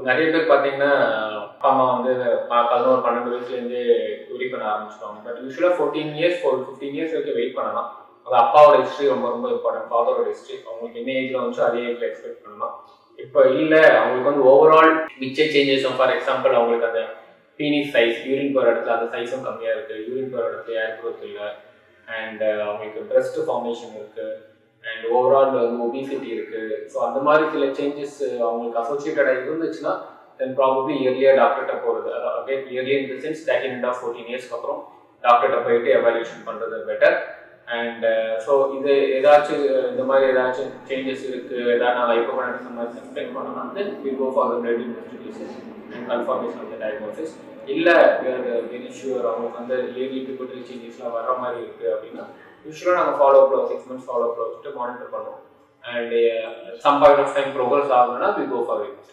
நிறைய பேர் பார்த்தீங்கன்னா அப்பா அம்மா வந்து 11-12 வயசுலேருந்தே யூரி பண்ண ஆரம்பிச்சிடுவாங்க. பட் யூஸ்வலாக 14 இயர்ஸ் 15 இயர்ஸ் வரைக்கும் வெயிட் பண்ணலாம். அது அப்பாவோட ஹிஸ்ட்ரி ரொம்ப ரொம்ப இம்பார்ட்டன்ட். ஃபாதரோட ஹிஸ்ட்ரி அவங்களுக்கு என்ன ஏஜ்ல வந்துச்சோ அதே ஏஜ்ல எக்ஸ்பெக்ட் பண்ணலாம். இப்போ இல்லை அவங்களுக்கு வந்து ஓவரால் மிக்சர் சேஞ்சஸும், ஃபார் எக்ஸாம்பிள் அவங்களுக்கு அந்த பீனிஸ் சைஸ், யூரின் போகிற இடத்துல அந்த சைஸும் கம்மியாக இருக்குது, யூரின் போகிற இடத்துல ஏர் க்ரோத் இல்லை, அண்ட் அவங்களுக்கு பிரெஸ்ட் ஃபார்மேஷன் இருக்குது, அண்ட் ஓவரால் வந்து ஒபிசிட்டி இருக்குது. ஸோ அந்த மாதிரி சில சேஞ்சஸ் அவங்களுக்கு அசோசியேட்டடாக இருந்துச்சுன்னா தென் ப்ராபப்ளி இயர்லியாக டாக்டர்கிட்ட போகிறது, அதாவது இயர்லி இன் த சென்ஸ் 13.5-14 இயர்ஸ்க்கு அப்புறம் டாக்டர்கிட்ட போயிட்டு எவாலுவேஷன் பண்ணுறது பெட்டர். அண்ட் ஸோ இது ஏதாச்சும் இந்த மாதிரி ஏதாச்சும் சேஞ்சஸ் இருக்குது, ஏதாவது நான் இப்போ பண்ண மாதிரி எக்ஸ்பிளைன் பண்ணலாம், then we go for the blood investigation and confirmation of the diagnosis. இல்லை வெரி ஷுவர் அவங்களுக்கு வந்து இயர்லி பியூட்டரி சேஞ்சஸ்லாம் வர மாதிரி இருக்குது அப்படின்னா யூஸ்வலாக நாங்கள் ஃபாலோ அப்பில் 6 months ஃபாலோ அப்பில் வச்சுட்டு மானிட்டர் பண்ணுவோம். And some point of time progress ஆகணும்னா வி கோ ஃபார் இட்.